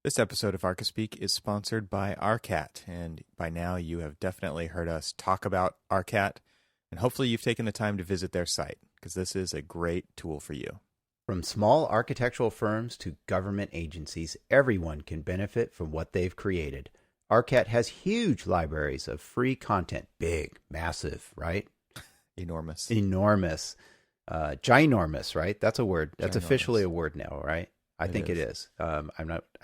This episode of Archispeak is sponsored by Arcat, and by now you have definitely heard us talk about Arcat, and hopefully you've taken the time to visit their site, because this is a great tool for you. From small architectural firms to government agencies, everyone can benefit from what they've created. Arcat has huge libraries of free content. Big, massive, right? Enormous. Ginormous, right? That's a word. That's Ginormous. Officially a word now, right? I think it is. I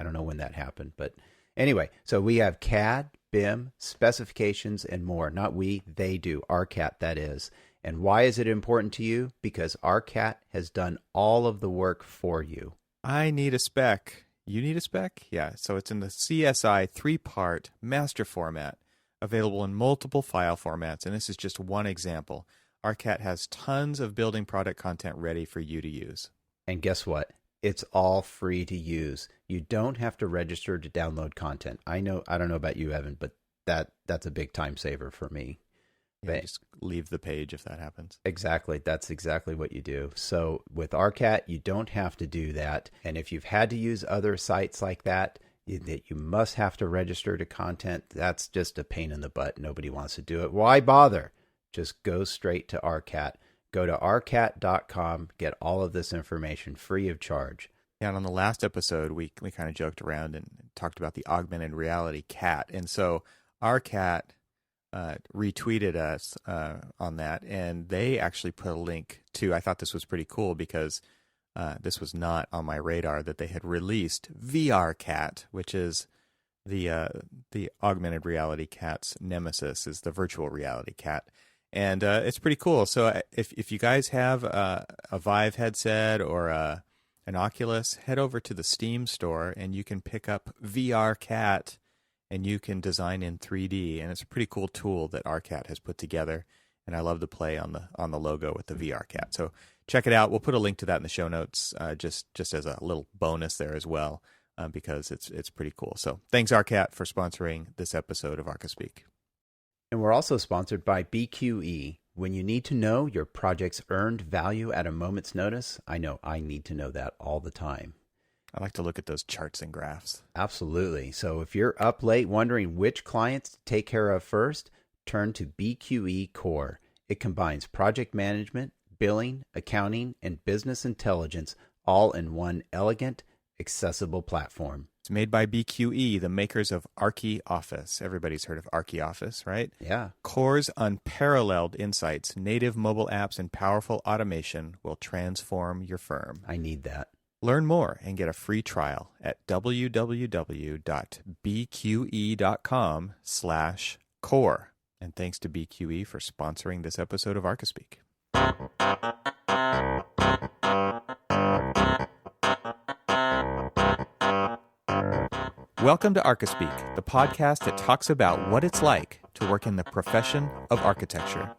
don't know when that happened, but anyway, so we have CAD, BIM, specifications, and more. Not we, they do. Arcat, that is. And why is it important to you? Because Arcat has done all of the work for you. I need a spec. You need a spec? Yeah. So it's in the CSI 3-part master format, available in multiple file formats. And this is just one example. Arcat has tons of building product content ready for you to use. And guess what? It's all free to use. You don't have to register to download content. I don't know about you, Evan, but that's a big time saver for me. Yeah, just leave the page if that happens. Exactly. That's exactly what you do. So with Arcat, you don't have to do that. And if you've had to use other sites like that you must have to register to content, that's just a pain in the butt. Nobody wants to do it. Why bother? Just go straight to Arcat. Go to arcat.com, get all of this information free of charge. Yeah, and on the last episode, we kind of joked around and talked about the augmented reality cat. And so Arcat retweeted us on that, and they actually put a link to, I thought this was pretty cool because this was not on my radar, that they had released VR Cat, which is the augmented reality cat's nemesis, is the virtual reality cat. And it's pretty cool. So if you guys have a Vive headset or an Oculus, head over to the Steam store and you can pick up VR Cat and you can design in 3D. And it's a pretty cool tool that Arcat has put together. And I love the play on the logo with the VR Cat. So check it out. We'll put a link to that in the show notes, just as a little bonus there as well, because it's pretty cool. So thanks Arcat for sponsoring this episode of Archispeak. And we're also sponsored by BQE. When you need to know your project's earned value at a moment's notice, I know I need to know that all the time. I like to look at those charts and graphs. Absolutely. So if you're up late wondering which clients to take care of first, turn to BQE Core. It combines project management, billing, accounting, and business intelligence all in one elegant, accessible platform. It's made by BQE, the makers of Archi-Office. Everybody's heard of Archi-Office, right? Yeah. Core's unparalleled insights, native mobile apps, and powerful automation will transform your firm. I need that. Learn more and get a free trial at www.bqe.com/core. And thanks to BQE for sponsoring this episode of Archispeak. Welcome to Archispeak, the podcast that talks about what it's like to work in the profession of architecture.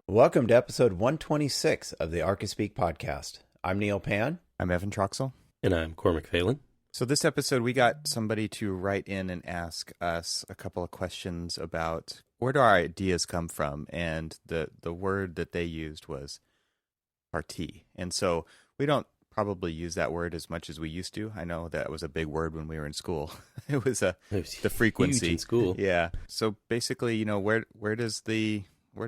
Welcome to episode 126 of the Archispeak podcast. I'm Neil Pan. I'm Evan Troxel. And I'm Cormac Phelan. So this episode, we got somebody to write in and ask us a couple of questions about where do our ideas come from, and the word that they used was Parti. And so we don't probably use that word as much as we used to. I know that was a big word when we were in school. It was the frequency huge in school. Yeah. So basically, where do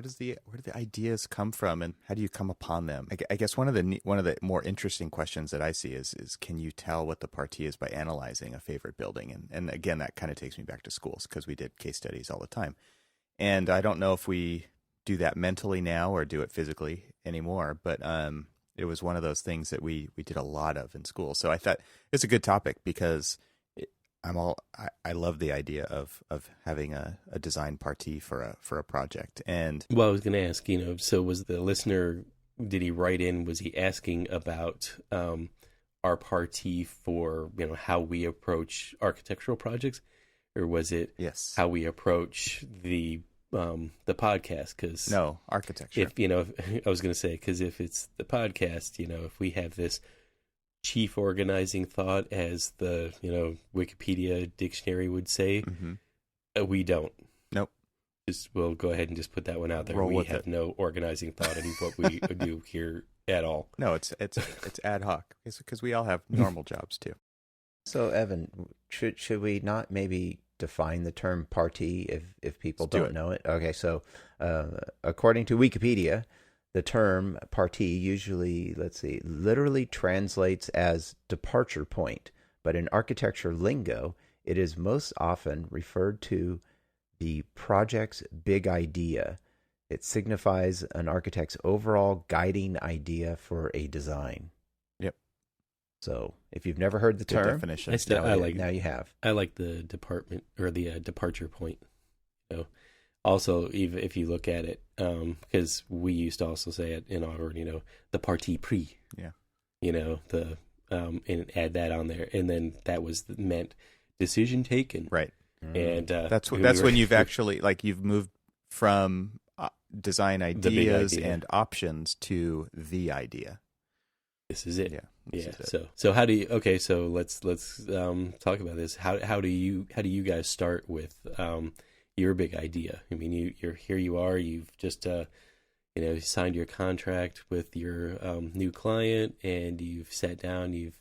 the ideas come from, and how do you come upon them? I guess one of the more interesting questions that I see is can you tell what the Parti is by analyzing a favorite building? And again, that kind of takes me back to schools because we did case studies all the time. And I don't know if we do that mentally now or do it physically anymore, but it was one of those things that we did a lot of in school. So I thought it's a good topic because I love the idea of having a design Parti for a project. And well, I was going to ask, so was the listener, did he write in, was he asking about our Parti for, how we approach architectural projects, or was it yes how we approach the podcast? Because no, architecture. If I was going to say, because if it's the podcast, if we have this chief organizing thought, as the Wikipedia dictionary would say, mm-hmm. We don't. Nope. we'll go ahead and just put that one out there. Roll We with have it. no organizing thought in what we do here at all. No, it's ad hoc. It's because we all have normal jobs too. So, Evan, should we not maybe define the term party if people Let's do don't it. know it? Okay, so according to Wikipedia, the term parti usually, literally translates as departure point, but in architecture lingo, it is most often referred to the project's big idea. It signifies an architect's overall guiding idea for a design. Yep. So, if you've never heard the Good term, definition. now you have. I like the department or the departure point. So, also, even if you look at it, because we used to also say it in our, the parti pris. Yeah. And add that on there, and then that was meant decision taken. Right. And That's when you've actually you've moved from design ideas idea. and options to the idea. This is it. Yeah. Yeah. This is it. So how do you? Okay. So let's talk about this. How do you guys start with your big idea? I mean, you're here. You are. You've just signed your contract with your new client, and you've sat down. You've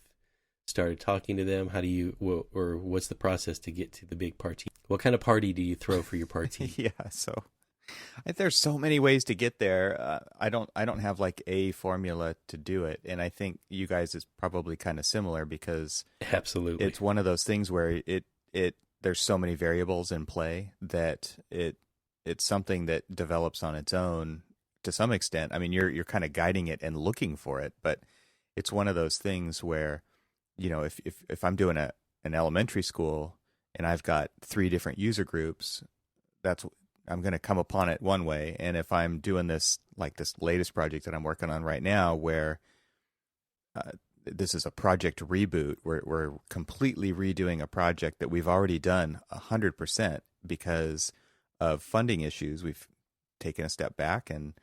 started talking to them. How do you? Or what's the process to get to the big party? What kind of party do you throw for your party? Yeah. So there's so many ways to get there. I don't have like a formula to do it, and I think you guys is probably kind of similar because Absolutely, it's one of those things where there's so many variables in play that it's something that develops on its own to some extent. I mean, you're kind of guiding it and looking for it, but it's one of those things where, if I'm doing an elementary school and I've got 3 different user groups, I'm going to come upon it one way. And if I'm doing this, like this latest project that I'm working on right now, where this is a project reboot, we're completely redoing a project that we've already done 100% because of funding issues. We've taken a step back and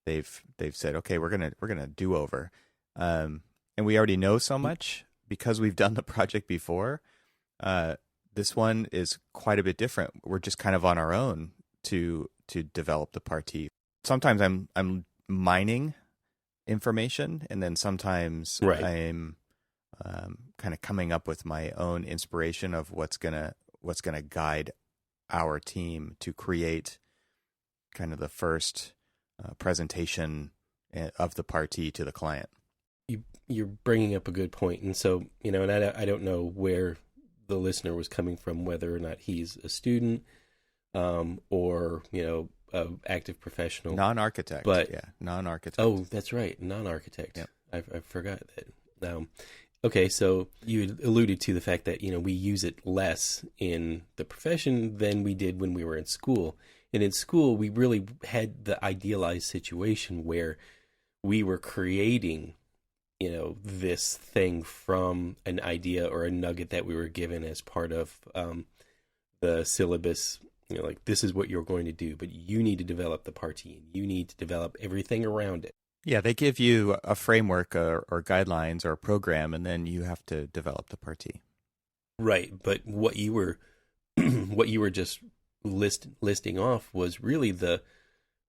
they've said, okay, we're gonna do over, and we already know so much because we've done the project before. This one is quite a bit different. We're just kind of on our own to develop the party. Sometimes I'm mining information, and then sometimes Right. I'm kind of coming up with my own inspiration of what's gonna guide our team to create kind of the first presentation of the party to the client. You're bringing up a good point, and so and I don't know where the listener was coming from, whether or not he's a student, or a active professional, Non-architect, but non-architect. Oh, that's right, non-architect. Yep. I forgot that. Okay, so you alluded to the fact that we use it less in the profession than we did when we were in school. And in school, we really had the idealized situation where we were creating, this thing from an idea or a nugget that we were given as part of the syllabus. Like, this is what you're going to do, but you need to develop the party and you need to develop everything around it. Yeah, they give you a framework or guidelines or a program, and then you have to develop the party. Right, but what you were just listing off was really the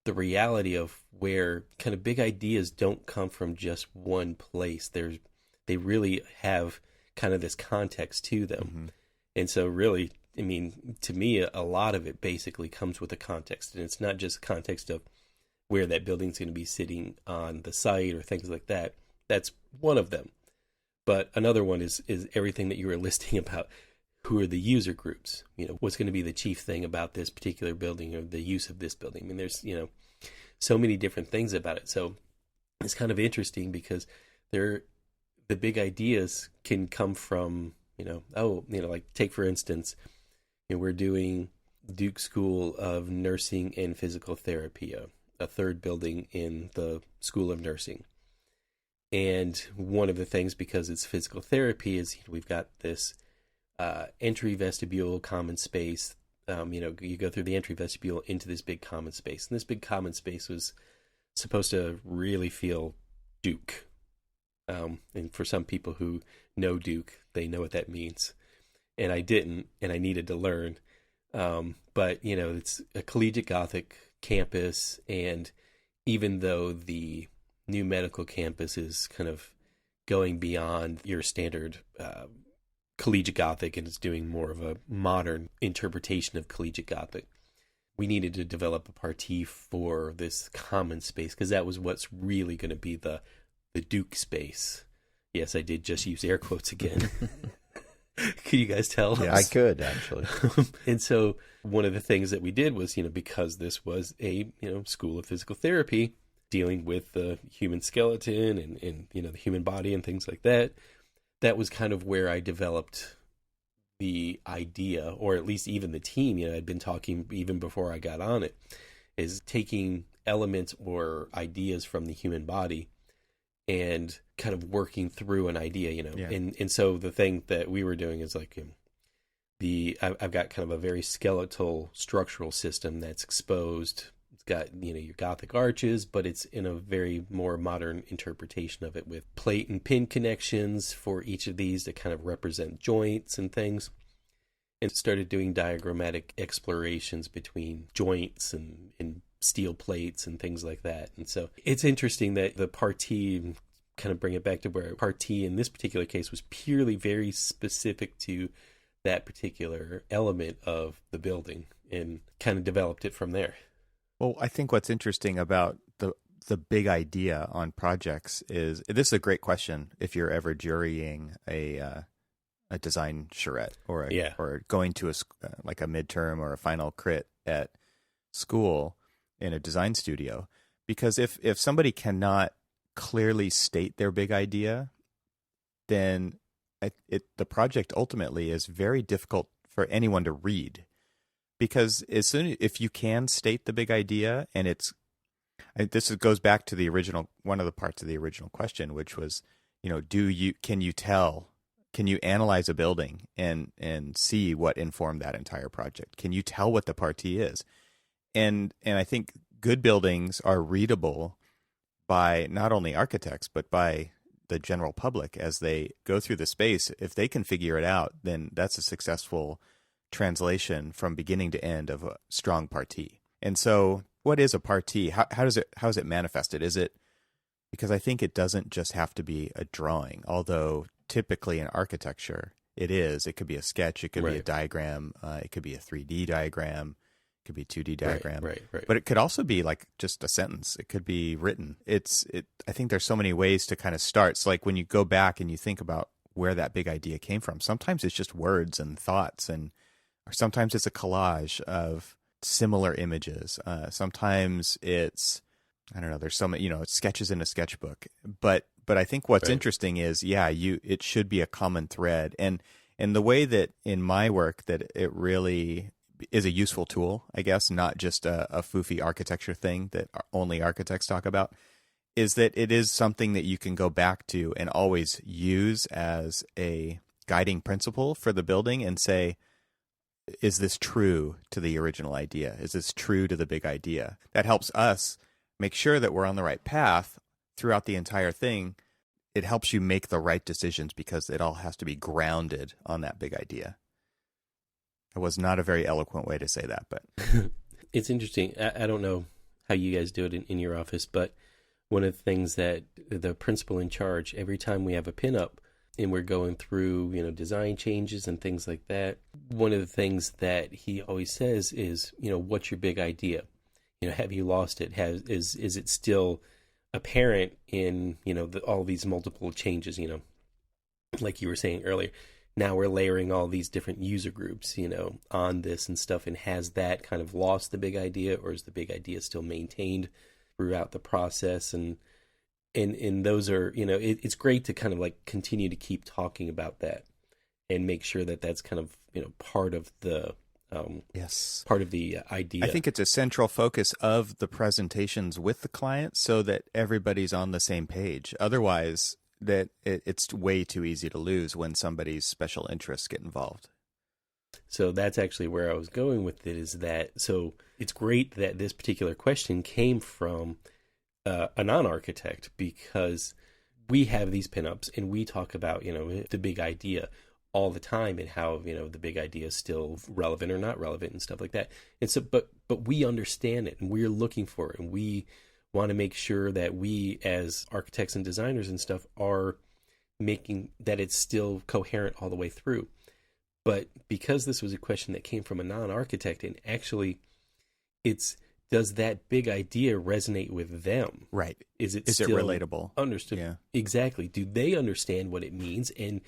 reality of where kind of big ideas don't come from just one place. They really have kind of this context to them. Mm-hmm. And so really, I mean, to me, a lot of it basically comes with a context, and it's not just context of where that building's going to be sitting on the site or things like that. That's one of them. But another one is everything that you were listing about. Who are the user groups? What's going to be the chief thing about this particular building or the use of this building? I mean, there's, so many different things about it. So it's kind of interesting because the big ideas can come from, like take for instance, we're doing Duke School of Nursing and Physical Therapy, a third building in the School of Nursing. And one of the things, because it's physical therapy, is we've got this entry vestibule, common space. You go through the entry vestibule into this big common space. And this big common space was supposed to really feel Duke. And for some people who know Duke, they know what that means. And I didn't, and I needed to learn. But, it's a collegiate Gothic campus, and even though the new medical campus is kind of going beyond your standard collegiate Gothic and is doing more of a modern interpretation of collegiate Gothic, we needed to develop a partie for this common space, because that was what's really going to be the Duke space. Yes, I did just use air quotes again. Could you guys tell? Yeah, I could, actually. And so one of the things that we did was, because this was a, school of physical therapy dealing with the human skeleton and the human body and things like that, that was kind of where I developed the idea, or at least even the team, I'd been talking even before I got on it, is taking elements or ideas from the human body and kind of working through an idea, Yeah. And so the thing that we were doing is like I've got kind of a very skeletal structural system that's exposed. It's got, your Gothic arches, but it's in a very more modern interpretation of it, with plate and pin connections for each of these to kind of represent joints and things. And started doing diagrammatic explorations between joints and steel plates and things like that. And so it's interesting that the partie, kind of bring it back to where partie in this particular case was purely very specific to that particular element of the building, and kind of developed it from there. Well, I think what's interesting about the big idea on projects is, this is a great question if you're ever jurying a design charrette or going to like a midterm or a final crit at school in a design studio, because if somebody cannot clearly state their big idea, then the project ultimately is very difficult for anyone to read. Because if you can state the big idea, and this goes back to one of the parts of the original question, which was, can you analyze a building and see what informed that entire project? Can you tell what the partie is? And I think good buildings are readable by not only architects, but by the general public as they go through the space. If they can figure it out, then that's a successful translation from beginning to end of a strong partie. And so what is a partie? How is it manifested? Is it, because I think it doesn't just have to be a drawing, although typically in architecture it could be a sketch, it could be a diagram, it could be a 3D diagram, it could be a 2D diagram, right. But it could also be like just a sentence. It could be written. I think there's so many ways to kind of start. So like when you go back and you think about where that big idea came from, sometimes it's just words and thoughts, or sometimes it's a collage of similar images. Sometimes it's, I don't know, there's so many, it's sketches in a sketchbook. But I think what's interesting is, it should be a common thread. And the way that in my work that it really is a useful tool, I guess, not just a foofy architecture thing that only architects talk about, is that it is something that you can go back to and always use as a guiding principle for the building and say, is this true to the original idea? Is this true to the big idea? That helps us make sure that we're on the right path throughout the entire thing. It helps you make the right decisions because it all has to be grounded on that big idea. It was not a very eloquent way to say that, but it's interesting. I don't know how you guys do it in your office, but one of the things that the principal in charge, every time we have a pinup and we're going through, design changes and things like that, one of the things that he always says is, what's your big idea? Have you lost it? Is it still apparent in, all these multiple changes, like you were saying earlier? Now we're layering all these different user groups, on this and stuff. And has that kind of lost the big idea, or is the big idea still maintained throughout the process? And those are, it's great to kind of like continue to keep talking about that and make sure that that's kind of, part of the, part of the idea. I think it's a central focus of the presentations with the client so that everybody's on the same page. Otherwise, that it's way too easy to lose when somebody's special interests get involved. So that's actually where I was going with it, is that, so it's great that this particular question came from a non-architect, because we have these pinups and we talk about, the big idea. all the time, and how, you know, the big idea is still relevant or not relevant and stuff like that. And so, but we understand it, and we're looking for it, and we want to make sure that we as architects and designers and stuff are making that it's still coherent all the way through. But because this was a question that came from a non-architect, and actually does that big idea resonate with them? Right. Is it still relatable? Understood. Yeah. Exactly. Do they understand what it means? And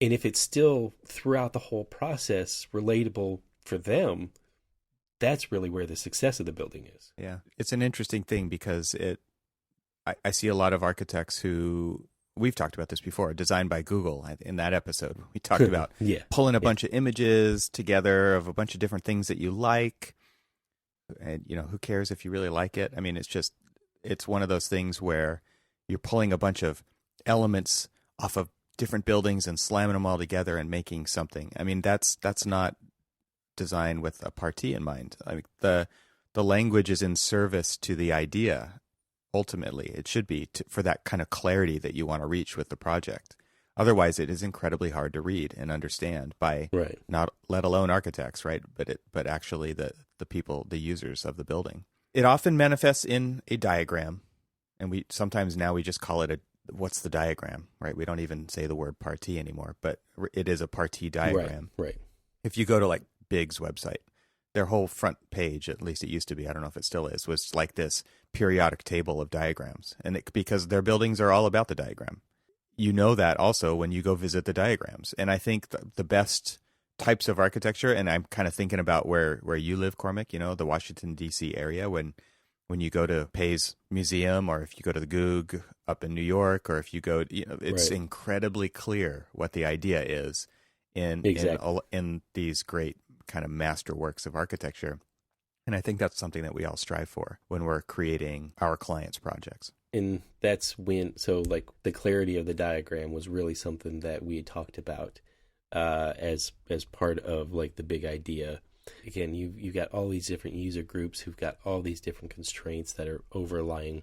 if it's still throughout the whole process relatable for them, that's really where the success of the building is. Yeah. It's an interesting thing because I see a lot of architects who, we've talked about this before, designed by Google. In that episode, we talked about pulling a bunch of images together of a bunch of different things that you like. And, you know, who cares if you really like it? I mean, it's one of those things where you're pulling a bunch of elements off of different buildings and slamming them all together and making something. I mean, that's not design with a Parti in mind. I mean, the language is in service to the idea. Ultimately, it should be for that kind of clarity that you want to reach with the project. Otherwise, it is incredibly hard to read and understand by not let alone architects, right? But actually the people, the users of the building. It often manifests in a diagram, and we sometimes now we just call it what's the diagram, right? We don't even say the word Parti anymore, but it is a Parti diagram. Right. If you go to like Big's website, their whole front page, at least it used to be, I don't know if it still is, was like this periodic table of diagrams, and because their buildings are all about the diagram. You know that also when you go visit the diagrams. And I think the best types of architecture, and I'm kind of thinking about where you live, Cormac, you know, the Washington, D.C. area, when you go to Pay's Museum, or if you go to the Goog up in New York, or if you go, you know, it's incredibly clear what the idea is in these great kind of master works of architecture. And I think that's something that we all strive for when we're creating our clients' projects. And that's when, so like the clarity of the diagram was really something that we had talked about as part of like the big idea. Again, you got all these different user groups who've got all these different constraints that are overlying,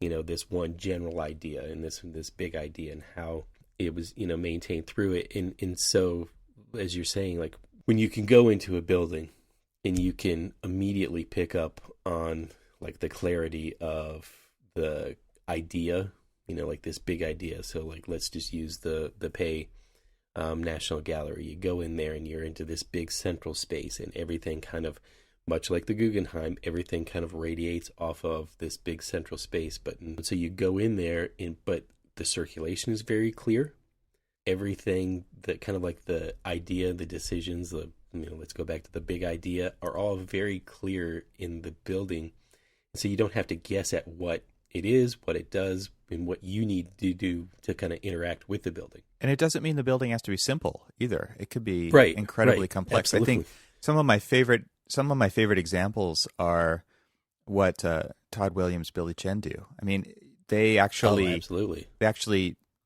you know, this one general idea and this big idea, and how it was, you know, maintained through it. And so, as you're saying, like when you can go into a building and you can immediately pick up on like the clarity of the idea, you know, like this big idea. So like, let's just use the Pay National Gallery. You go in there and you're into this big central space, and everything kind of, much like the Guggenheim, everything kind of radiates off of this big central space. But so you go in there, but the circulation is very clear. Everything that kind of like the idea, the decisions, let's go back to the big idea, are all very clear in the building. So you don't have to guess at what it is, what it does, and what you need to do to kind of interact with the building. And it doesn't mean the building has to be simple either. It could be incredibly complex. Absolutely. I think some of my favorite examples are what Todd Williams, Billy Chen do. I mean, they actually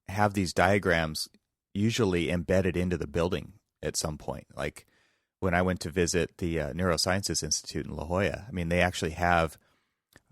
have these diagrams usually embedded into the building at some point. Like when I went to visit the Neurosciences Institute in La Jolla, I mean, they actually have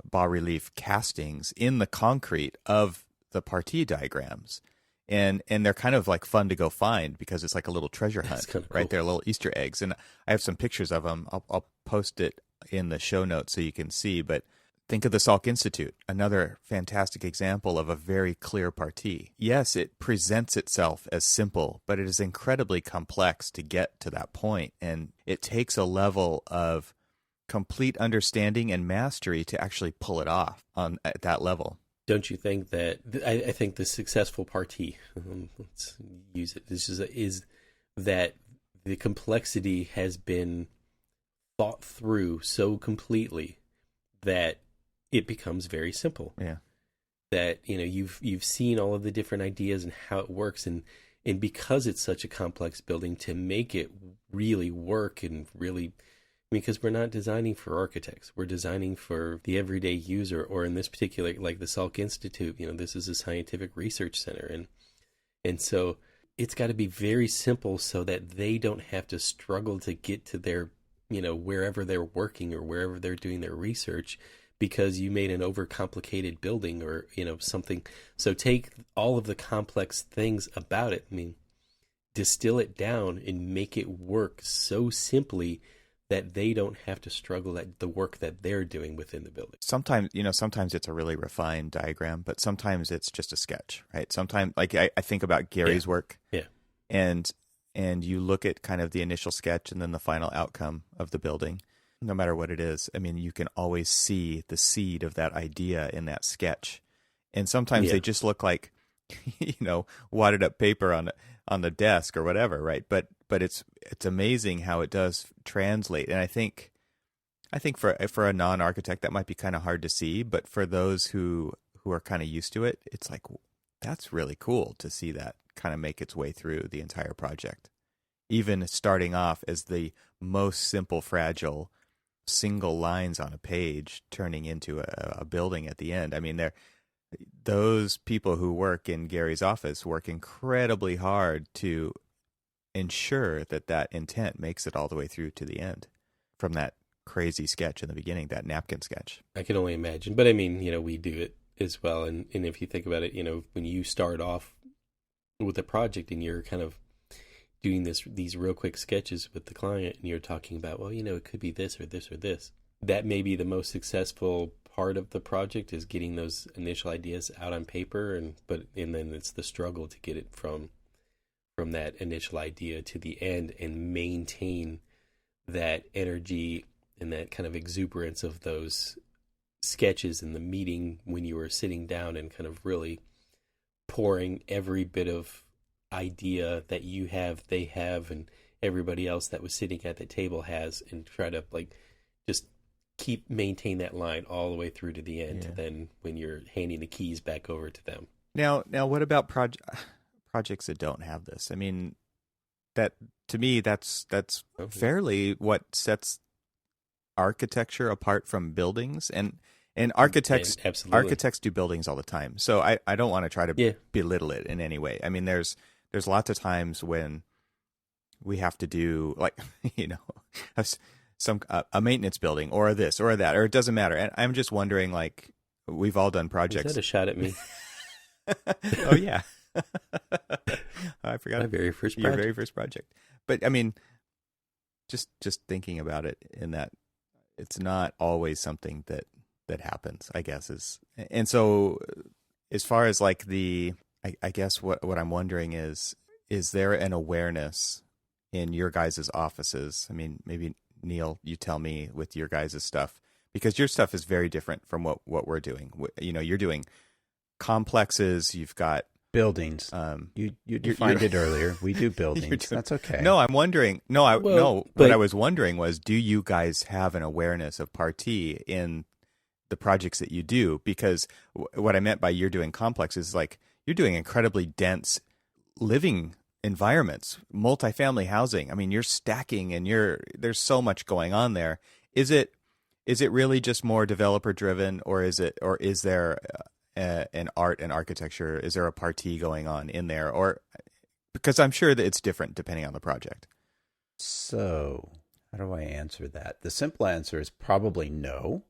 bas-relief castings in the concrete of the Parti diagrams. And they're kind of like fun to go find because it's like a little treasure hunt, right? Cool. They're little Easter eggs. And I have some pictures of them. I'll post it in the show notes so you can see. But think of the Salk Institute, another fantastic example of a very clear Parti. Yes, it presents itself as simple, but it is incredibly complex to get to that point. And it takes a level of complete understanding and mastery to actually pull it off at that level. Don't you think that, I think the successful Parti, let's use it, is that the complexity has been thought through so completely that it becomes very simple. Yeah. That, you know, you've seen all of the different ideas and how it works, and because it's such a complex building, to make it really work and really, because we're not designing for architects, we're designing for the everyday user, or in this particular, like the Salk Institute, you know, this is a scientific research center, and so it's got to be very simple so that they don't have to struggle to get to their, you know, wherever they're working or wherever they're doing their research, because you made an overcomplicated building or, you know, something. So take all of the complex things about it. I mean, distill it down and make it work so simply that they don't have to struggle at the work that they're doing within the building. Sometimes it's a really refined diagram, but sometimes it's just a sketch, right? Sometimes, like I think about Gary's work, and you look at kind of the initial sketch and then the final outcome of the building. No matter what it is, I mean, you can always see the seed of that idea in that sketch, and sometimes they just look like, wadded up paper on the desk or whatever, right? But it's amazing how it does translate, and I think for a non-architect that might be kind of hard to see, but for those who are kind of used to it, it's like, that's really cool to see that kind of make its way through the entire project, even starting off as the most simple, fragile single lines on a page turning into a building at the end. I mean, those people who work in Gary's office work incredibly hard to ensure that intent makes it all the way through to the end, from that crazy sketch in the beginning, that napkin sketch. I can only imagine. But I mean, we do it as well. And if you think about it, when you start off with a project and you're kind of doing these real quick sketches with the client, and you're talking about, well, it could be this or this or this. That may be the most successful part of the project, is getting those initial ideas out on paper, and then it's the struggle to get it from that initial idea to the end and maintain that energy and that kind of exuberance of those sketches in the meeting when you were sitting down and kind of really pouring every bit of idea that you have, they have, and everybody else that was sitting at the table has, and try to just maintain that line all the way through to the end. Then when you're handing the keys back over to them. Now what about projects that don't have this? I mean, that to me, that's fairly what sets architecture apart from buildings, and architects do buildings all the time. So I don't want to try to belittle it in any way. I mean, there's lots of times when we have to do a maintenance building or this or that, or it doesn't matter. And I'm just wondering, we've all done projects. Is that a shot at me? Oh yeah. I forgot your very first project. But I mean, just thinking about it, in that it's not always something that happens, I guess, and so as far as I guess what I'm wondering is there an awareness in your guys' offices? I mean, maybe Neil, you tell me with your guys' stuff, because your stuff is very different from what we're doing. You're doing complexes. You've got buildings. You defined it earlier. We do buildings. That's okay. No, I'm wondering. What I was wondering was, do you guys have an awareness of Parti in the projects that you do? Because what I meant by you're doing complexes is you're doing incredibly dense living environments, multifamily housing. I mean, you're stacking, and there's so much going on there. Is it really just more developer driven, or is there an art and architecture? Is there a Parti going on in there? Or, because I'm sure that it's different depending on the project. So how do I answer that? The simple answer is probably no,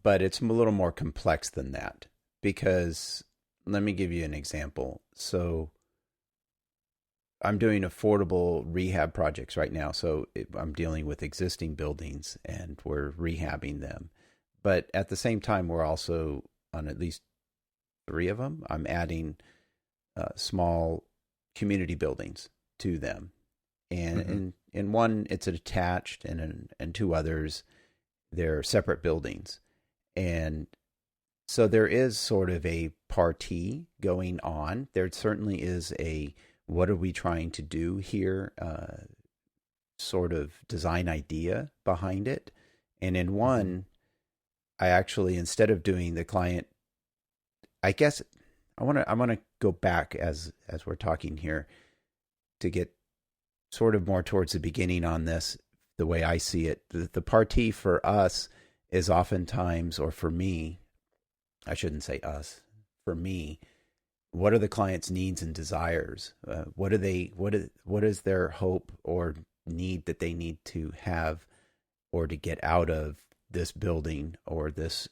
but it's a little more complex than that, because let me give you an example. So I'm doing affordable rehab projects right now. So I'm dealing with existing buildings and we're rehabbing them. But at the same time, we're also, on at least 3 of them, I'm adding small community buildings to them. And in one, it's attached, and in 2 others, they're separate buildings. And so there is sort of a Parti going on. There certainly is a, what are we trying to do here, sort of design idea behind it. And in one, I actually, instead of doing the client, I guess I want to go back as we're talking here to get sort of more towards the beginning on this, the way I see it. The Parti for us is oftentimes, or for me, I shouldn't say us, for me, what are the client's needs and desires? What is their hope or need that they need to have or to get out of this building or this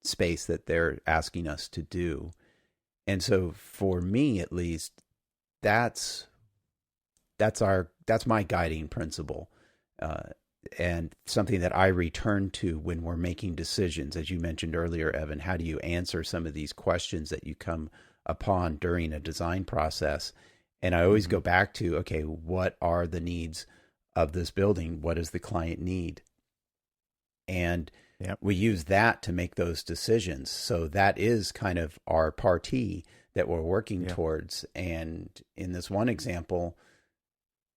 space that they're asking us to do? And so for me, at least, that's that's my guiding principle. And something that I return to when we're making decisions. As you mentioned earlier, Evan, how do you answer some of these questions that you come upon during a design process? And I always go back to, okay, what are the needs of this building? What does the client need? And we use that to make those decisions. So that is kind of our party that we're working towards. And in this one example,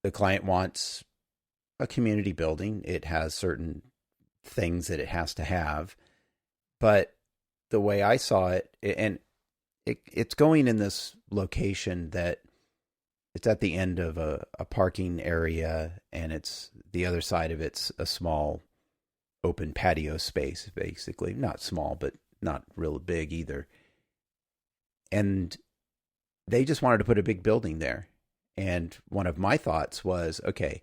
the client wants a community building. It has certain things that it has to have. But the way I saw it, and it's going in this location that it's at the end of a parking area, and it's the other side of it's a small open patio space, basically. Not small, but not real big either. And they just wanted to put a big building there. And one of my thoughts was, okay,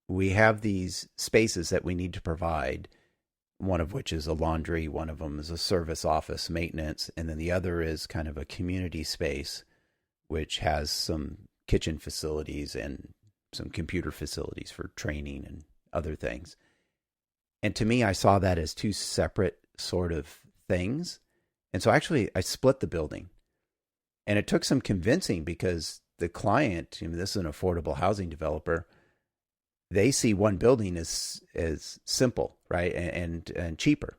we have these spaces that we need to provide, one of which is a laundry, one of them is a service office maintenance, and then the other is kind of a community space, which has some kitchen facilities and some computer facilities for training and other things. And to me, I saw that as two separate sort of things. And so actually, I split the building. And it took some convincing because the client, this is an affordable housing developer, they see one building as simple, right, and cheaper.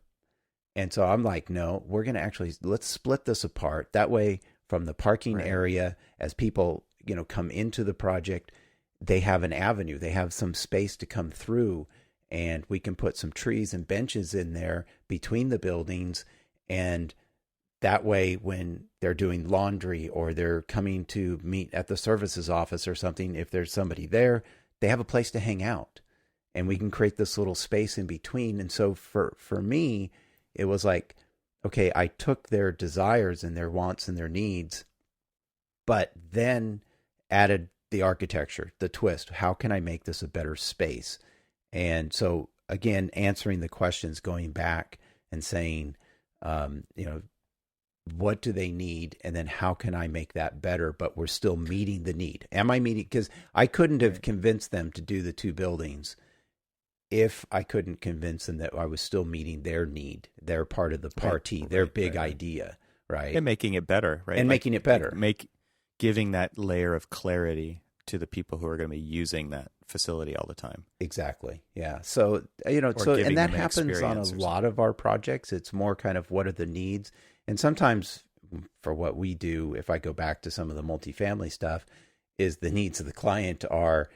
And so I'm like, no, we're going to let's split this apart. That way, from the parking area, as people, come into the project, they have an avenue. They have some space to come through, and we can put some trees and benches in there between the buildings. And that way, when they're doing laundry or they're coming to meet at the services office or something, if there's somebody there, they have a place to hang out, and we can create this little space in between. And so for me, it was like, okay, I took their desires and their wants and their needs, but then added the architecture, the twist. How can I make this a better space? And so again, answering the questions, going back and saying, what do they need? And then how can I make that better? But we're still meeting the need. Am I meeting? Because I couldn't have convinced them to do the two buildings if I couldn't convince them that I was still meeting their need. They're part of the party, their big idea, right? And making it better, right? And making it better. Giving that layer of clarity to the people who are going to be using that facility all the time. Exactly. Yeah. So, and that happens on a lot of our projects. It's more kind of what are the needs. And sometimes for what we do, if I go back to some of the multifamily stuff, is the needs of the client are,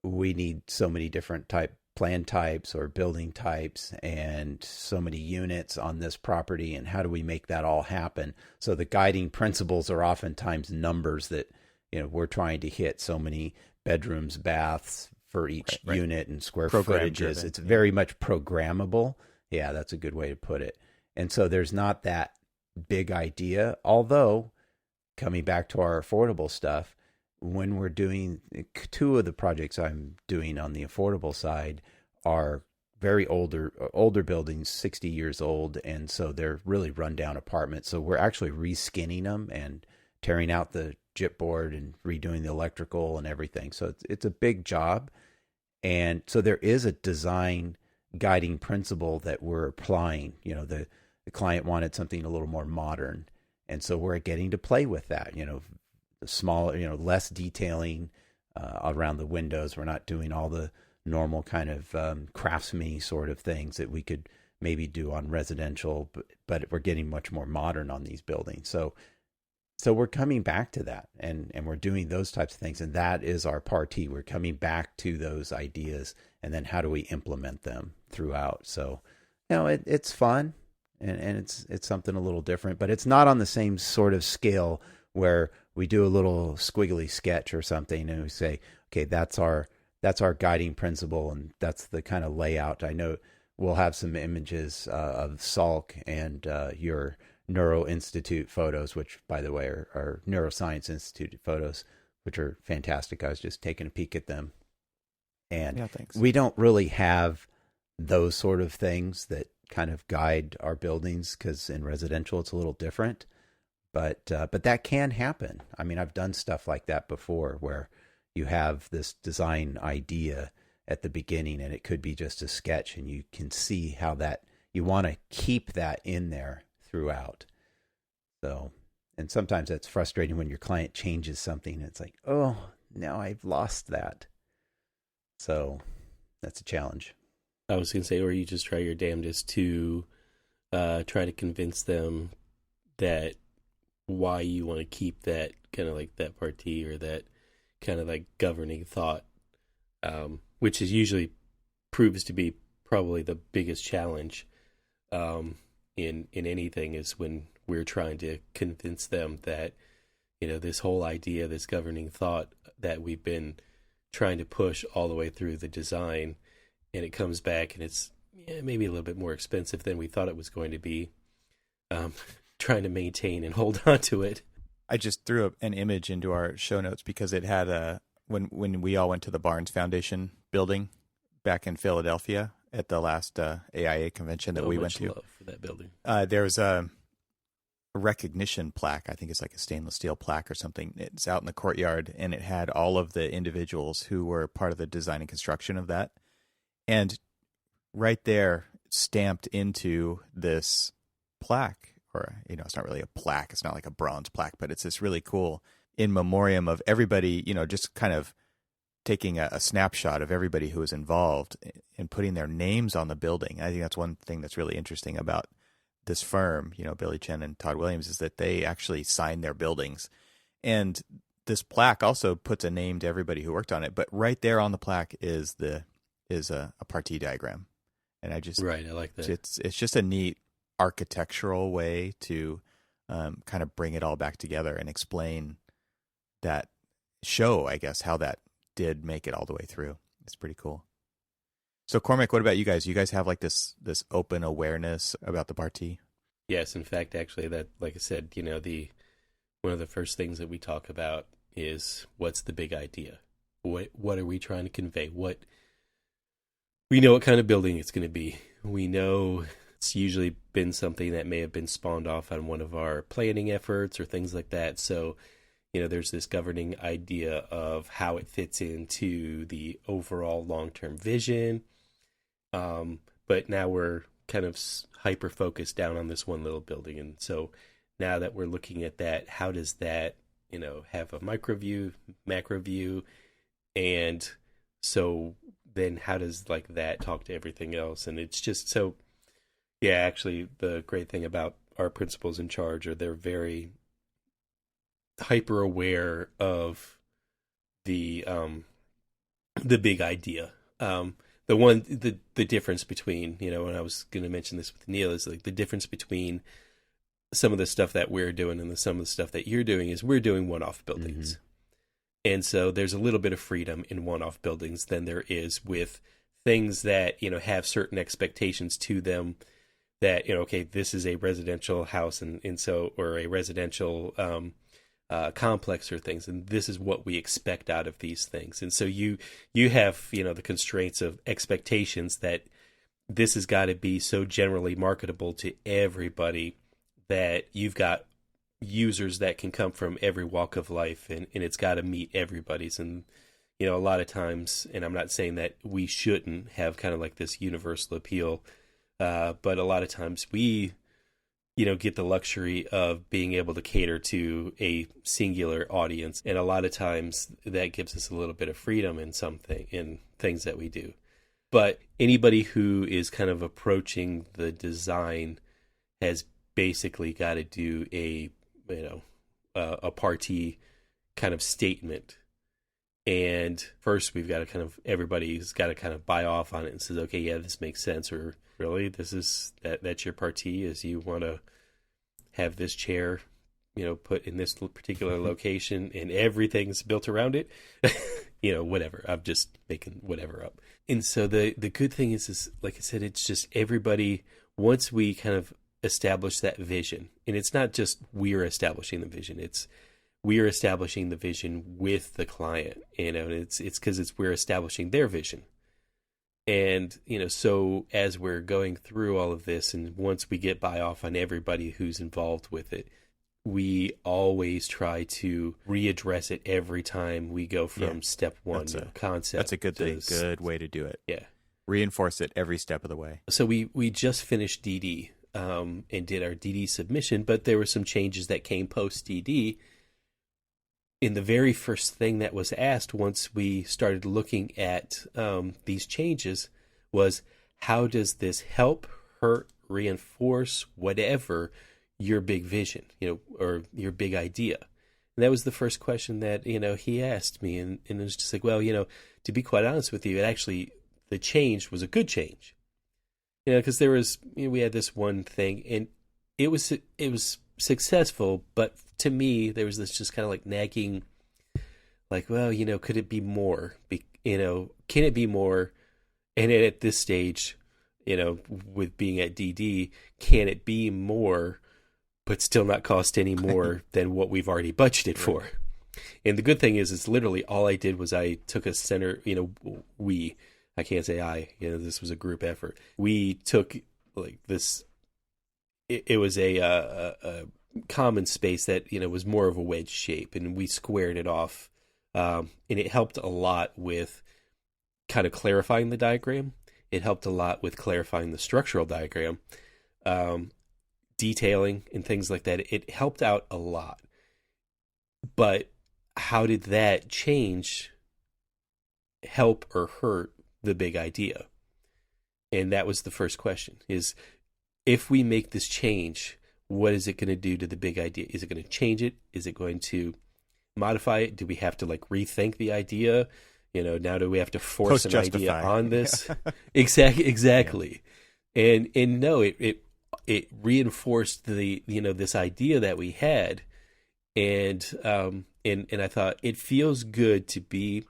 we need so many different plan types or building types and so many units on this property, and how do we make that all happen? So the guiding principles are oftentimes numbers that, we're trying to hit so many bedrooms, baths for each unit and square footages. It's very much programmable. Yeah, that's a good way to put it. And so there's not that big idea, although coming back to our affordable stuff, when we're doing two of the projects I'm doing on the affordable side are very older buildings, 60 years old, and so they're really rundown apartments. So we're actually reskinning them and tearing out the gypboard and redoing the electrical and everything. So it's a big job. And so there is a design guiding principle that we're applying. The client wanted something a little more modern, and so we're getting to play with that. The smaller, less detailing around the windows. We're not doing all the normal kind of craftsman sort of things that we could maybe do on residential, but we're getting much more modern on these buildings. So we're coming back to that, and we're doing those types of things, and that is our party. We're coming back to those ideas, and then how do we implement them throughout? So, it's fun, and it's something a little different, but it's not on the same sort of scale where we do a little squiggly sketch or something, and we say, okay, that's our guiding principle, and that's the kind of layout. I know we'll have some images of Salk and your Neuro Institute photos, which, by the way, are Neuroscience Institute photos, which are fantastic. I was just taking a peek at them. And we don't really have those sort of things that kind of guide our buildings, because in residential it's a little different. But that can happen. I mean, I've done stuff like that before where, you have this design idea at the beginning, and it could be just a sketch, and you can see how that you want to keep that in there throughout. So, and sometimes that's frustrating when your client changes something, and it's like, oh, now I've lost that. So that's a challenge. I was going to say, or you just try your damnedest to try to convince them that why you want to keep that kind of like that Parti or that kind of like governing thought, which is usually proves to be probably the biggest challenge in anything, is when we're trying to convince them that, you know, this whole idea, this governing thought that we've been trying to push all the way through the design, and it comes back and it's maybe a little bit more expensive than we thought it was going to be, trying to maintain and hold on to it. I just threw an image into our show notes because it had when we all went to the Barnes Foundation building back in Philadelphia at the last AIA convention that we went to. Love for that building. There's a recognition plaque. I think it's like a stainless steel plaque or something. It's out in the courtyard, and it had all of the individuals who were part of the design and construction of that. And right there, stamped into this plaque, or, you know, it's not really a plaque. It's not like a bronze plaque, but it's this really cool in memoriam of everybody, you know, just kind of taking a snapshot of everybody who was involved and putting their names on the building. I think that's one thing that's really interesting about this firm, you know, Billy Chen and Todd Williams, is that they actually signed their buildings. And this plaque also puts a name to everybody who worked on it. But right there on the plaque is a Parti diagram. And I like that. It's just a neat architectural way to kind of bring it all back together and explain that, show, I guess, how that did make it all the way through. It's pretty cool. So Cormac, what about you guys? You guys have like this open awareness about the Parti? Yes, in fact, actually, that, like I said, you know, one of the first things that we talk about is, what's the big idea? What are we trying to convey? We know what kind of building it's going to be. We know it's usually been something that may have been spawned off on one of our planning efforts or things like that. So, you know, there's this governing idea of how it fits into the overall long-term vision. But now we're kind of hyper-focused down on this one little building. And so now that we're looking at that, how does that, you know, have a micro view, macro view? And so then how does like that talk to everything else? And it's just so, yeah, actually the great thing about our principals in charge are they're very hyper aware of the big idea. The difference between, you know, and I was going to mention this with Neil, is like the difference between some of the stuff that we're doing and some of the stuff that you're doing is we're doing one-off buildings. Mm-hmm. And so there's a little bit of freedom in one-off buildings than there is with things that, you know, have certain expectations to them that, you know, okay, this is a residential house and so, or a residential complex or things, and this is what we expect out of these things. And so you have, you know, the constraints of expectations that this has got to be so generally marketable to everybody that you've got users that can come from every walk of life, and it's got to meet everybody's. And, you know, a lot of times, and I'm not saying that we shouldn't have kind of like this universal appeal, but a lot of times we, you know, get the luxury of being able to cater to a singular audience. And a lot of times that gives us a little bit of freedom in things that we do. But anybody who is kind of approaching the design has basically got to do a Parti kind of statement. And first we've got to everybody's got to kind of buy off on it and says, okay, yeah, this makes sense. Or really, that's your Parti, is you want to have this chair, you know, put in this particular location and everything's built around it. You know, whatever. I'm just making whatever up. And so the good thing is, like I said, it's just everybody, once we kind of establish that vision, and it's not just we're establishing the vision, it's we are establishing the vision with the client, you know, and it's because we're establishing their vision. And, you know, so as we're going through all of this, and once we get buy off on everybody who's involved with it, we always try to readdress it every time we go from step one, concept. That's a good thing. Good way to do it. Yeah. Reinforce it every step of the way. So we just finished DD and did our DD submission, but there were some changes that came post DD. In the very first thing that was asked once we started looking at these changes was, how does this help, hurt, reinforce, whatever, your big vision, or your big idea? And that was the first question that, he asked me. And it was just like, well, to be quite honest with you, the change was a good change. Because there was, we had this one thing and it was successful, but to me, there was this just kind of like nagging, like, well, could it be more? Can it be more? And then at this stage, with being at DD, can it be more, but still not cost any more than what we've already budgeted for? And the good thing is, it's literally all I did was I took a center, I can't say this was a group effort. We took like this, it was a common space that, was more of a wedge shape, and we squared it off. And it helped a lot with kind of clarifying the diagram. It helped a lot with clarifying the structural diagram, detailing and things like that. It helped out a lot. But how did that change, help or hurt the big idea? And that was the first question, is if we make this change, what is it going to do to the big idea? Is it going to change it? Is it going to modify it? Do we have to rethink the idea? Now do we have to force an idea on this? Exactly. Yeah. And no, it reinforced the, this idea that we had. And I thought it feels good to be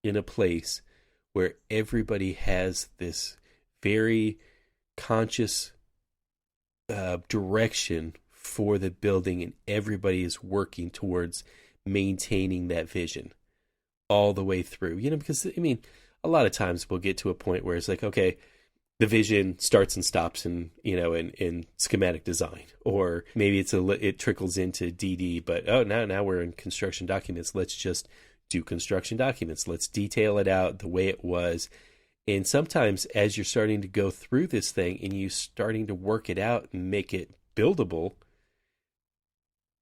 in a place where everybody has this very conscious direction for the building, and everybody is working towards maintaining that vision all the way through. Because a lot of times we'll get to a point where it's like, okay, the vision starts and stops in schematic design, or maybe it trickles into DD, but now we're in construction documents. Let's just do construction documents. Let's detail it out the way it was. And sometimes as you're starting to go through this thing and you starting to work it out and make it buildable,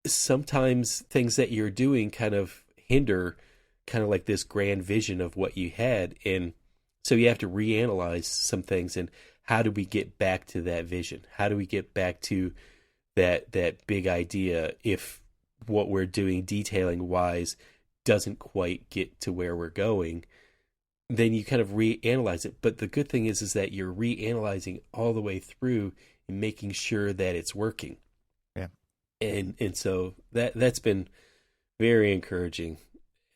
sometimes things that you're doing kind of hinder kind of like this grand vision of what you had. And so you have to reanalyze some things, and how do we get back to that vision? How do we get back to that big idea if what we're doing detailing wise doesn't quite get to where we're going? Then you kind of reanalyze it. But the good thing is that you're reanalyzing all the way through and making sure that it's working. Yeah. And so that's been very encouraging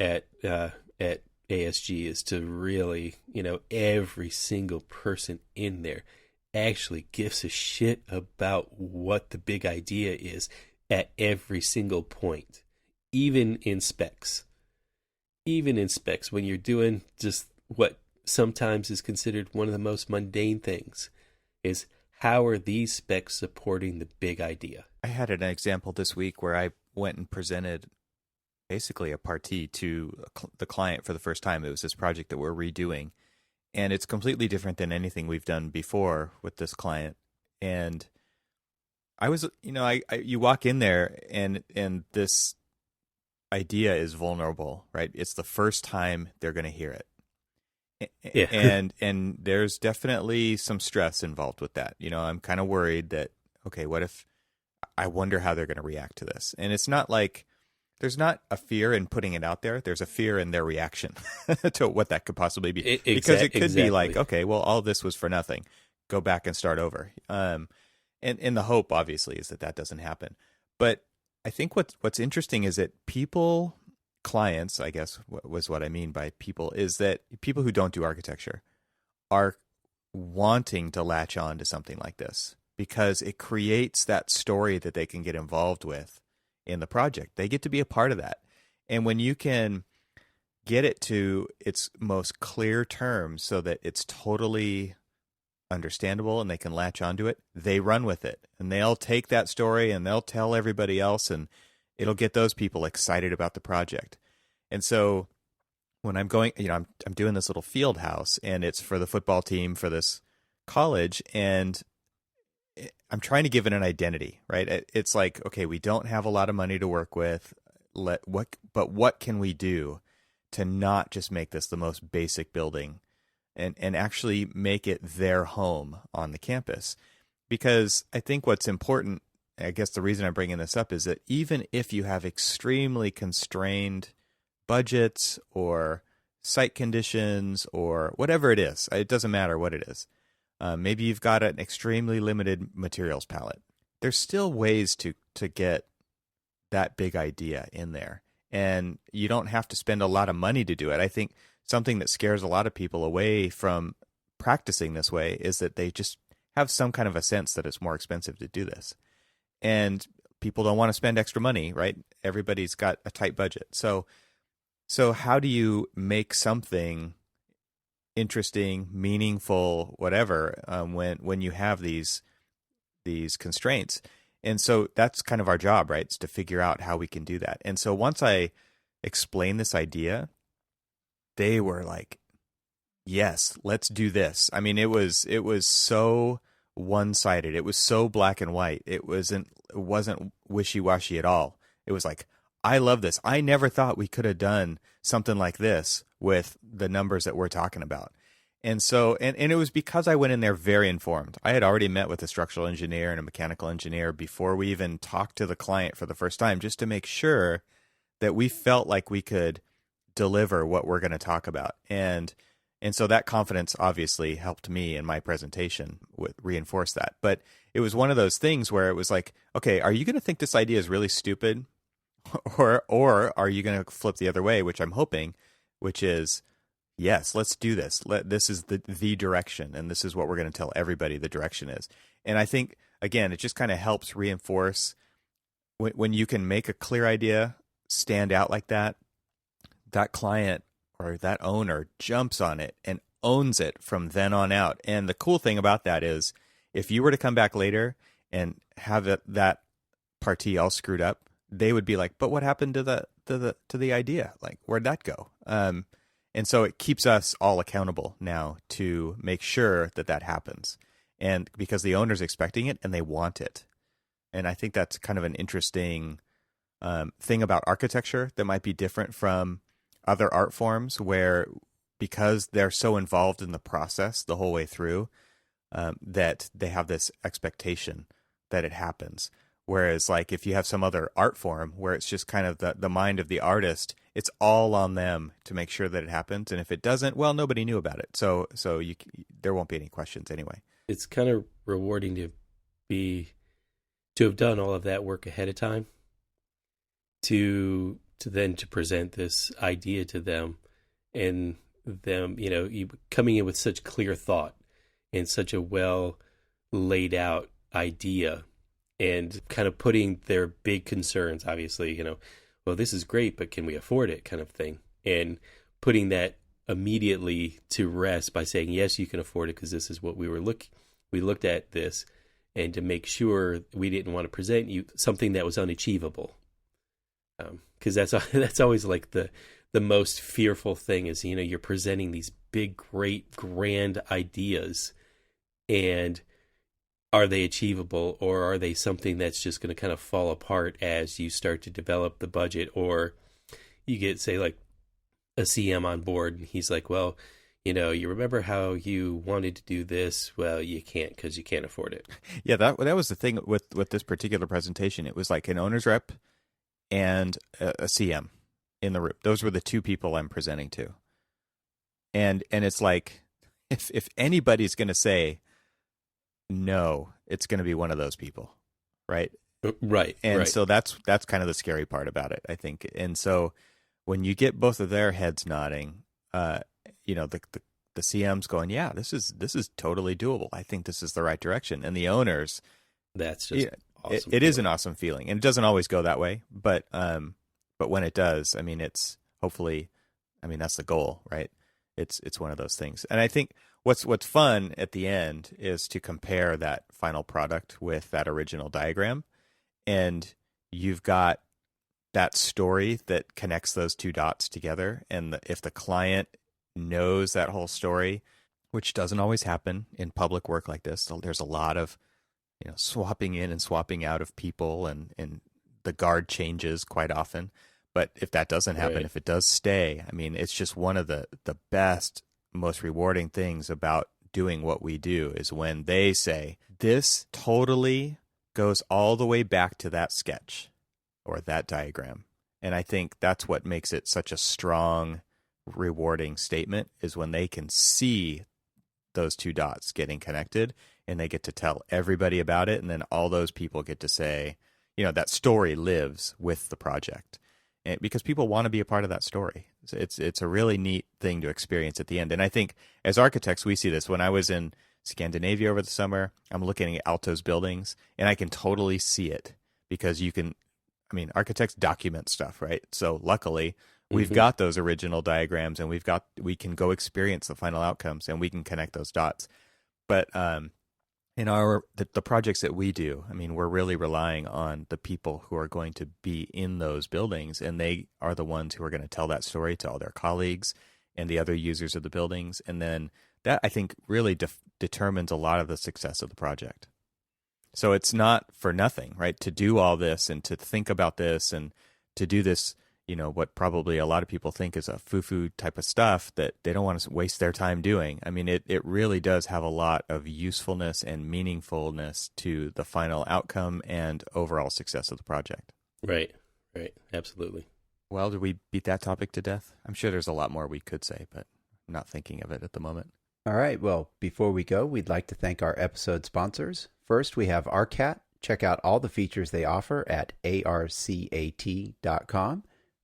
at ASG, is to really, every single person in there actually gives a shit about what the big idea is at every single point, even in specs. Even in specs, when you're doing just what sometimes is considered one of the most mundane things, is how are these specs supporting the big idea? I had an example this week where I went and presented basically a Parti to the client for the first time. It was this project that we're redoing, and it's completely different than anything we've done before with this client. And I was, you walk in there and this idea is vulnerable, right? It's the first time they're going to hear it. Yeah. and there's definitely some stress involved with that. I'm kind of worried that, okay, what if, I wonder how they're going to react to this? And it's not like, there's not a fear in putting it out there. There's a fear in their reaction to what that could possibly be. Because it could be like, okay, well, all this was for nothing. Go back and start over. And the hope, obviously, is that doesn't happen. But I think what's interesting is that clients, I guess was what I mean by people, is that people who don't do architecture are wanting to latch on to something like this because it creates that story that they can get involved with in the project. They get to be a part of that. And when you can get it to its most clear terms so that it's totally understandable and they can latch onto it, they run with it. And they'll take that story and they'll tell everybody else, and it'll get those people excited about the project. And so when I'm going, I'm doing this little field house, and it's for the football team for this college, and I'm trying to give it an identity, right? It's like, okay, we don't have a lot of money to work with. But what can we do to not just make this the most basic building and actually make it their home on the campus? Because I think what's important, I guess the reason I'm bringing this up, is that even if you have extremely constrained budgets or site conditions or whatever it is, it doesn't matter what it is. Maybe you've got an extremely limited materials palette. There's still ways to get that big idea in there. And you don't have to spend a lot of money to do it. I think something that scares a lot of people away from practicing this way is that they just have some kind of a sense that it's more expensive to do this. And people don't want to spend extra money, right? Everybody's got a tight budget. So how do you make something interesting, meaningful, whatever, when you have these constraints? And so that's kind of our job, right? It's to figure out how we can do that. And so once I explained this idea, they were like, yes, let's do this. I mean, it was so one-sided. It was so black and white. It wasn't wishy-washy at all. It was like, I love this. I never thought we could have done something like this with the numbers that we're talking about. And so, and it was because I went in there very informed. I had already met with a structural engineer and a mechanical engineer before we even talked to the client for the first time, just to make sure that we felt like we could deliver what we're going to talk about. And so that confidence obviously helped me in my presentation reinforce that. But it was one of those things where it was like, okay, are you going to think this idea is really stupid? Or are you going to flip the other way, which I'm hoping, which is, yes, let's do this. This is the direction, and this is what we're going to tell everybody the direction is. And I think, again, it just kind of helps reinforce when you can make a clear idea stand out like that, that client or that owner jumps on it and owns it from then on out. And the cool thing about that is if you were to come back later and have that Parti all screwed up, they would be like, but what happened to the idea? Like, where'd that go? And so it keeps us all accountable now to make sure that happens. And because the owner's expecting it and they want it. And I think that's kind of an interesting thing about architecture that might be different from other art forms, where because they're so involved in the process the whole way through, that they have this expectation that it happens. Whereas like if you have some other art form where it's just kind of the mind of the artist, it's all on them to make sure that it happens. And if it doesn't, well, nobody knew about it. So there won't be any questions anyway. It's kind of rewarding to have done all of that work ahead of time, to then to present this idea to them, and them, you coming in with such clear thought and such a well laid out idea, and kind of putting their big concerns, obviously, well, this is great, but can we afford it, kind of thing, and putting that immediately to rest by saying, yes, you can afford it because this is what we looked at this, and to make sure we didn't want to present you something that was unachievable, because that's always like the most fearful thing is, you're presenting these big, great, grand ideas, and are they achievable, or are they something that's just going to kind of fall apart as you start to develop the budget? Or you get, say, like a CM on board, and he's like, well, you remember how you wanted to do this? Well, you can't because you can't afford it. Yeah, that was the thing with this particular presentation. It was like an owner's rep and a CM in the room. Those were the two people I'm presenting to. And it's like, if anybody's going to say no, it's going to be one of those people, right? Right. And right. so that's kind of the scary part about it, I think. And so when you get both of their heads nodding, the CM's going, yeah, this is totally doable. I think this is the right direction. And the owners, that's just awesome. It is an awesome feeling, and it doesn't always go that way, but when it does, it's hopefully, that's the goal, right? It's one of those things. And I think what's fun at the end is to compare that final product with that original diagram, and you've got that story that connects those two dots together. And if the client knows that whole story, which doesn't always happen in public work like this, so there's a lot of swapping in and swapping out of people, and the guard changes quite often. But if that doesn't happen, if it does stay, I mean, it's just one of the best, most rewarding things about doing what we do is when they say, this totally goes all the way back to that sketch or that diagram. And I think that's what makes it such a strong, rewarding statement, is when they can see those two dots getting connected and they get to tell everybody about it. And then all those people get to say, that story lives with the project. And because people want to be a part of that story. It's a really neat thing to experience at the end. And I think as architects, we see this. When I was in Scandinavia over the summer, I'm looking at Aalto's buildings, and I can totally see it because architects document stuff, right? So luckily, we've got those original diagrams, and we can go experience the final outcomes, and we can connect those dots. But in the projects that we do, we're really relying on the people who are going to be in those buildings, and they are the ones who are going to tell that story to all their colleagues and the other users of the buildings. And then that, I think, really determines a lot of the success of the project. So it's not for nothing, right? To do all this and to think about this and to do this, what probably a lot of people think is a foo-foo type of stuff that they don't want to waste their time doing. It really does have a lot of usefulness and meaningfulness to the final outcome and overall success of the project. Right. Absolutely. Well, did we beat that topic to death? I'm sure there's a lot more we could say, but I'm not thinking of it at the moment. All right. Well, before we go, we'd like to thank our episode sponsors. First, we have ARCAT. Check out all the features they offer at arcat.com.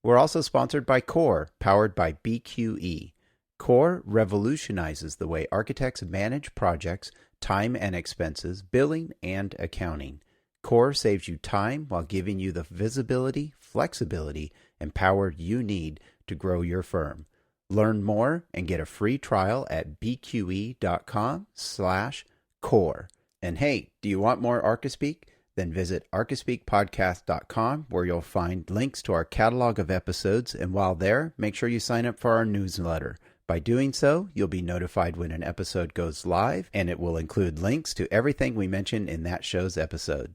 We're also sponsored by Core, powered by BQE. Core revolutionizes the way architects manage projects, time and expenses, billing, and accounting. Core saves you time while giving you the visibility, flexibility, and power you need to grow your firm. Learn more and get a free trial at bqe.com/core. And hey, do you want more Archispeak? Then visit archispeakpodcast.com, where you'll find links to our catalog of episodes. And while there, make sure you sign up for our newsletter. By doing so, you'll be notified when an episode goes live, and it will include links to everything we mentioned in that show's episode.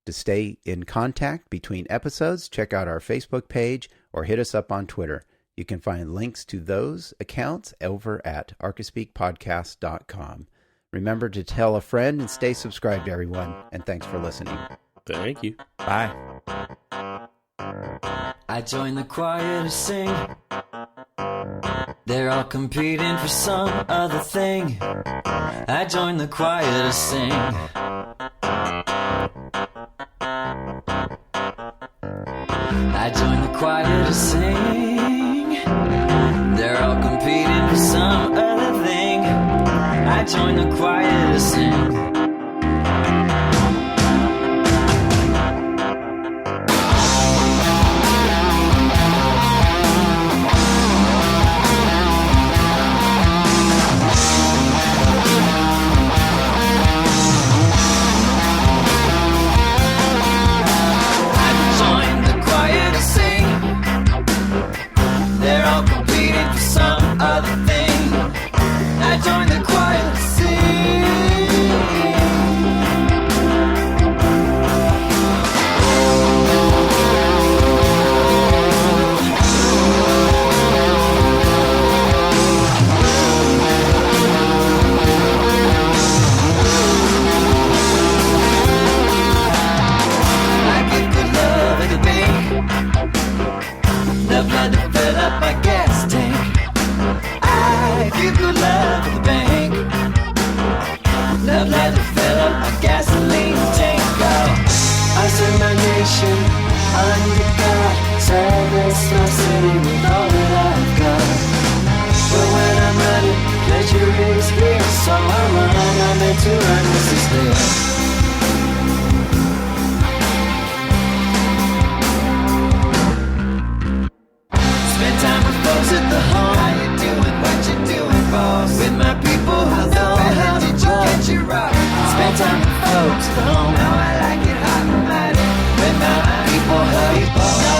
To stay in contact between episodes, check out our Facebook page or hit us up on Twitter. You can find links to those accounts over at archispeakpodcast.com. Remember to tell a friend and stay subscribed, everyone. And thanks for listening. Thank you. Bye. I joined the choir to sing. They're all competing for some other thing. I joined the choir to sing. I joined the choir to sing. They're all competing for some other thing. I joined the choir to sing. Spend time with folks at the home. How you doing? What you doing, boss? With my people who love all